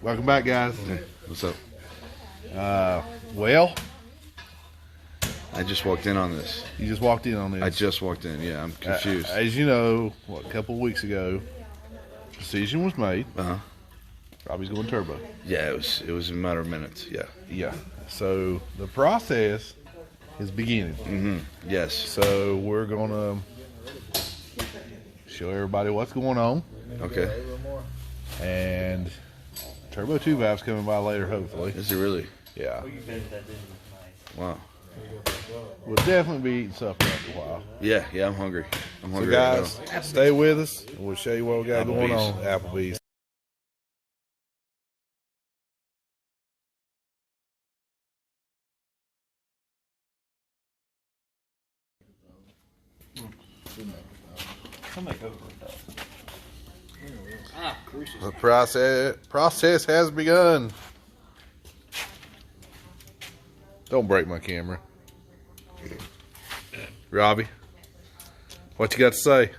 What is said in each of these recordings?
Welcome back, guys. What's up? Well, I just walked in on this. you just walked in on this. I just walked in. Yeah, I'm confused. As you know, a couple of weeks ago, decision was made. Robbie's going turbo. Yeah, it was a matter of minutes. Yeah. Yeah. So the process is beginning. Yes. So we're gonna show everybody what's going on, Okay. and turbo 2 valves coming by later, hopefully. Is it really? Yeah. Wow. We'll definitely be eating supper after a while. Yeah, I'm hungry. I'm So hungry. right guys, now. stay with us, and we'll show you what we got going on. Applebee's. Applebee's. The process has begun. Don't break my camera. Robbie, what you got to say?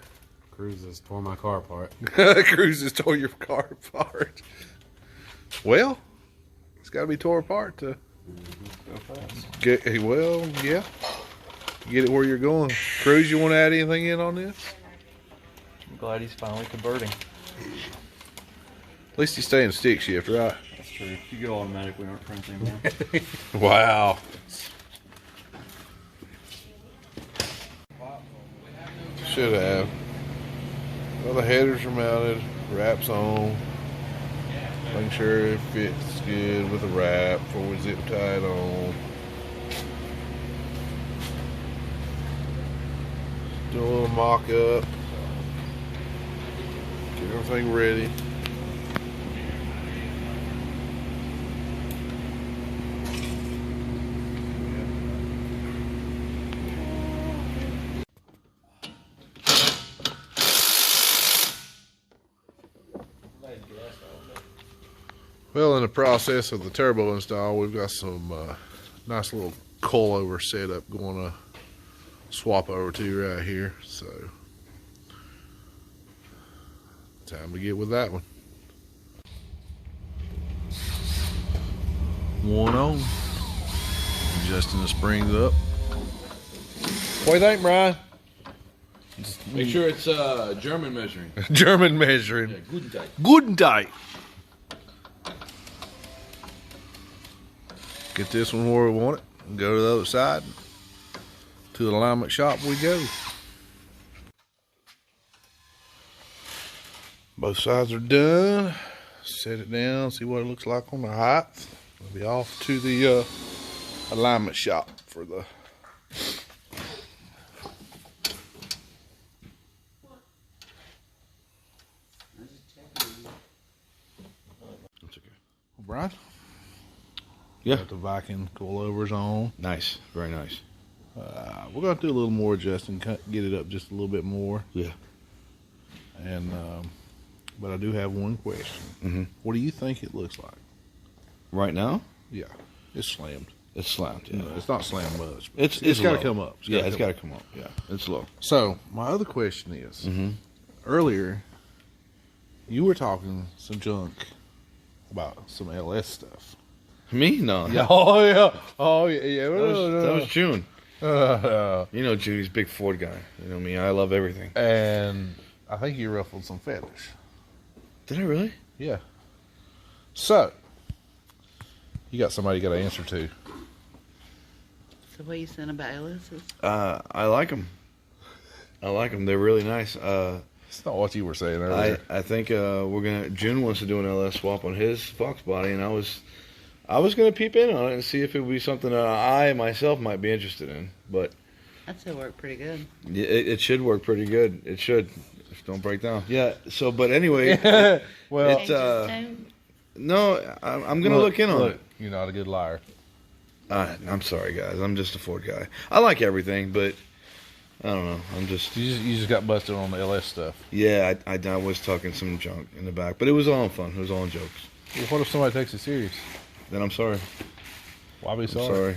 Cruises tore my car apart. Cruises tore your car apart. Well, it's got to be tore apart to get. Well, yeah, get it where you're going. Cruz, you want to add anything in on this? I'm glad he's finally converting. At least he's staying stick shift, right? That's true. If you go automatic, we aren't cranked anymore. Wow. Should have. Well, the headers are mounted, wraps on. Make sure it fits good with the wrap before we zip tie it on. Do a little mock up. Get everything ready. Well, in the process of the turbo install, we've got some nice little coilover setup going to swap over to right here. So, time to get with that one. One on. Adjusting the springs up. What do you think, Brian? Make sure it's German measuring. German measuring. Yeah, good and tight. Good and tight. Get this one where we want it and go to the other side. To the alignment shop we go. Both sides are done. Set it down, see what it looks like on the height. We'll be off to the alignment shop for the That's okay. Brian. Yeah. Got the Viking coilovers on. Nice. Very nice. We're going to do a little more adjusting, get it up just a little bit more. Yeah. And but I do have one question. What do you think it looks like? Right now? Yeah, it's slammed. It's slammed. Yeah. No, it's not slammed much. It's got to low. come up. It's got to come up. Yeah. It's low. So my other question is, earlier you were talking some junk about some LS stuff. Me? No. Yeah. Oh yeah. Oh yeah. That was June. You know June, he's a big Ford guy. You know me. I love everything. And I think you ruffled some feathers. Did I really? Yeah. So you got somebody you got to answer to. So what you saying about LS's? I like them. I like them. They're really nice. It's not what you were saying earlier. I think we're gonna. June wants to do an LS swap on his Fox body, and I was gonna peep in on it and see if it would be something that I myself might be interested in. But I'd say it worked pretty good. it should work pretty good. It should. Just don't break down. Yeah. So, but anyway, well, it's no. I'm gonna look in on it. You're not a good liar. I'm sorry, guys. I'm just a Ford guy. I like everything, but I don't know. I'm just. You just got busted on the LS stuff. Yeah, I was talking some junk in the back, but it was all in fun. It was all in jokes. Well, what if somebody takes it serious? Then I'm sorry. Why be sorry? I'm sorry.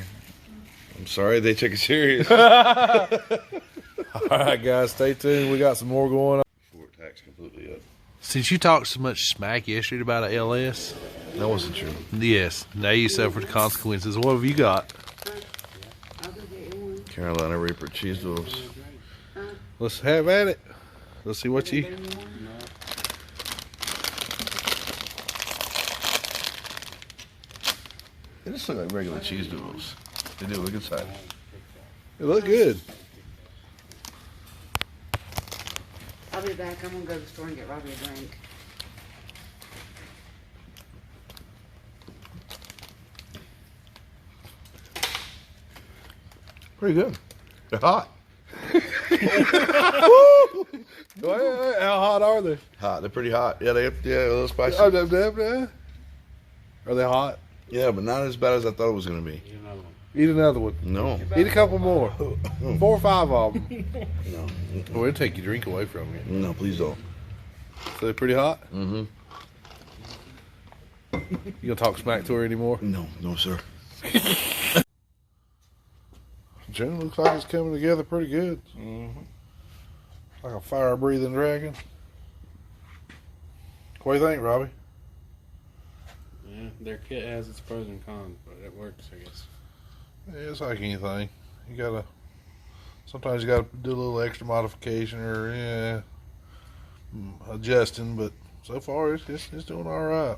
I'm sorry they took it serious. All right, guys, stay tuned. We got some more going on. Ford tax completely up. Since you talked so much smack yesterday about a LS, That wasn't true. Yes. Now you suffer the consequences. What have you got? Carolina Reaper cheese doodles. Let's have at it. Let's see what you. They just look like regular cheese doodles. They do look inside. They look good. I'll be back. I'm gonna go to the store and get Robbie a drink. Pretty good. They're hot. Wait, how hot are they? Hot. They're pretty hot. Yeah, a little spicy. Are they hot? Yeah, but not as bad as I thought it was gonna be. Eat another one. No. Eat a couple more. 4 or 5 of them. No. Oh, it'll take your drink away from you. No, please don't. So they're pretty hot? Mm-hmm. You gonna talk smack to her anymore? No, sir. Jen looks like it's coming together pretty good. Like a fire-breathing dragon. What do you think, Robbie? Yeah, their kit has its pros and cons, but it works, I guess. Yeah, it's like anything. You gotta. Sometimes you gotta do a little extra modification or adjusting. But so far, it's doing all right.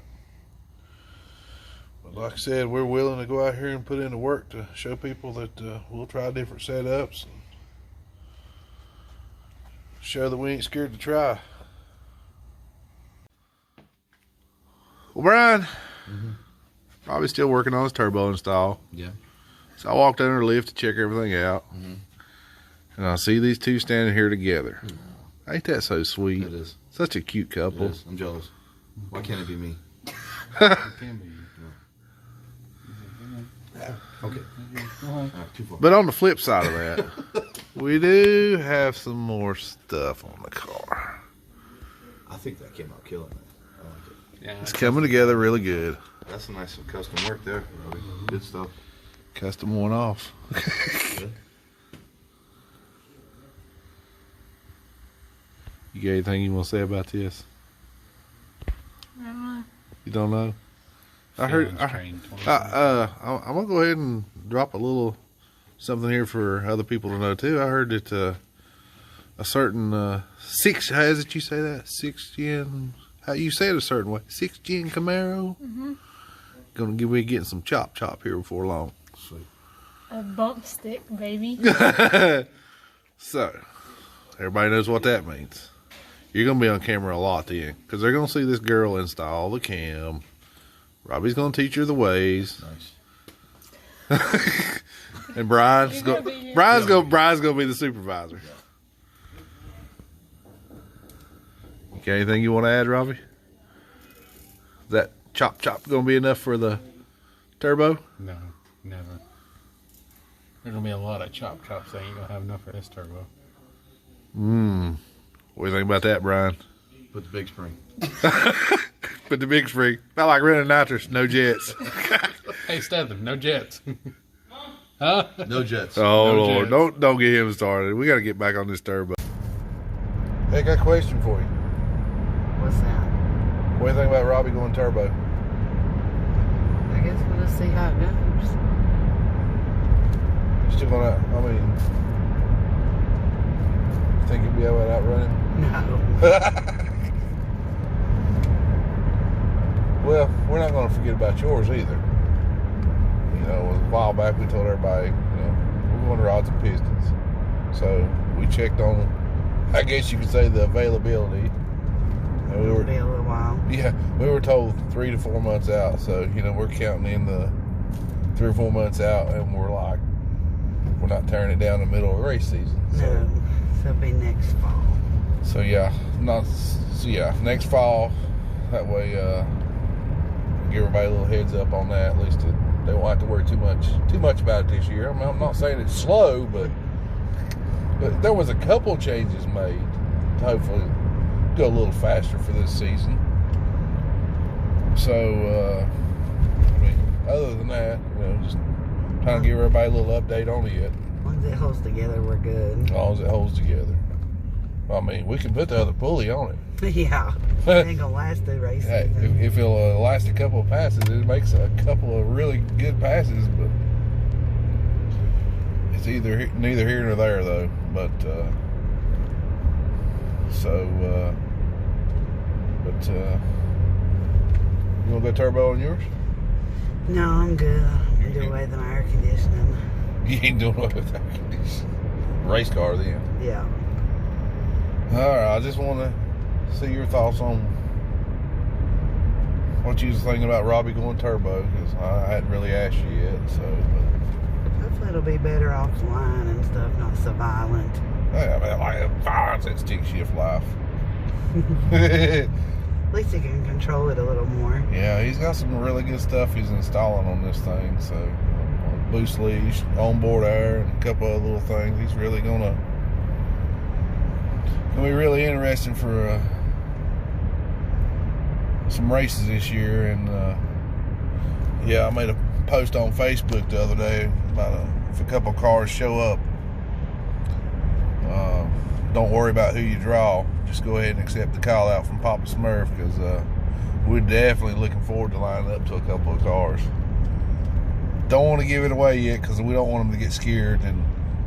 But like I said, we're willing to go out here and put in the work to show people that we'll try different setups and show that we ain't scared to try. Well, Brian, Robbie's still working on his turbo install. Yeah. So I walked under the lift to check everything out, and I see these two standing here together. Ain't that so sweet? It is. Such a cute couple. It is. I'm jealous. Why can't it be me? It can be. Okay. Too far. But on the flip side of that, we do have some more stuff on the car. I think that came out killing it. I like it. Yeah, It's coming together really good. That's a nice custom work there. Good stuff. Custom one off. You got anything you want to say about this? You don't know? I heard. I'm gonna go ahead and drop a little something here for other people to know too. I heard that a certain how is it you say that? 6th gen. How you say it a certain way? 6th gen Camaro. Gonna be getting some chop here before long. Sweet. A bump stick, baby. So everybody knows what that means. You're gonna be on camera a lot then, because they're gonna see this girl install the cam. Robbie's gonna teach her the ways. Nice. And Brian's gonna be the supervisor. You got anything you want to add, Robbie? Is that chop gonna be enough for the turbo? No, never. There's gonna be a lot of chops. They ain't gonna have enough for this turbo. What do you think about that, Brian? Put the big spring. But the big spring, not like running nitrous, no jets. Hey, Statham, no jets. Huh? No jets. Oh No Lord, jets. don't get him started. We got to get back on this turbo. Hey, I got a question for you. What's that? What do you think about Robbie going turbo? I guess we'll just see how it goes. You still gonna? I mean, you think you'll be able to outrun him? No. Well, we're not going to forget about yours either. You know, a while back we told everybody, we're going to rods and pistons. So we checked on, I guess you could say, the availability. And It'll be a little while. Yeah, we were told 3 to 4 months out. So, we're counting in the 3 or 4 months out, and we're like, we're not tearing it down in the middle of the race season. So, No. So it'll be next fall. so next fall. That way, give everybody a little heads up on that. At least they won't have to worry too much about it this year. I mean, I'm not saying it's slow, but there was a couple changes made to hopefully go a little faster for this season. So, I mean, other than that, just trying to give everybody a little update on it. Once it holds together, we're good. As long as it holds together. I mean, we can put the other pulley on it. Yeah. It ain't gonna last 2 races. Hey, if it'll last a couple of passes, it makes a couple of really good passes, but it's neither here nor there though. But you want to go turbo on yours? No, I'm good. I'm doing away with my air conditioning. You ain't doing what with air conditioning. Race car then. Yeah. All right, I just want to see your thoughts on what you was thinking about Robbie going turbo, because I hadn't really asked you yet. So, Hopefully it'll be better offline and stuff, not so violent. I mean, like violence and stick shift life. At least he can control it a little more. Yeah, he's got some really good stuff he's installing on this thing. So, boost leash, onboard air, and a couple of little things. He's really gonna be really interesting for some races this year. And yeah, I made a post on Facebook the other day about if a couple cars show up, don't worry about who you draw. Just go ahead and accept the call out from Papa Smurf, because we're definitely looking forward to lining up to a couple of cars. Don't want to give it away yet, because we don't want them to get scared and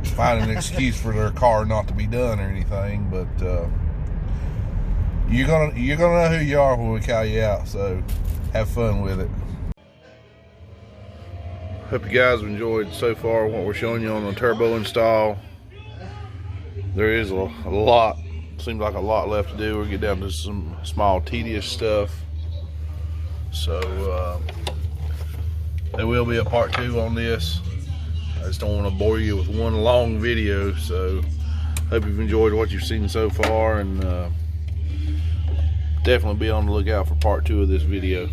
find an excuse for their car not to be done or anything. But you're gonna know who you are when we call you out. So have fun with it. Hope you guys have enjoyed so far what we're showing you on the turbo install. There is a lot. Seems like a lot left to do. We'll get down to some small tedious stuff. So there will be a part 2 on this. I just don't want to bore you with one long video. So hope you've enjoyed what you've seen so far, and definitely be on the lookout for part 2 of this video.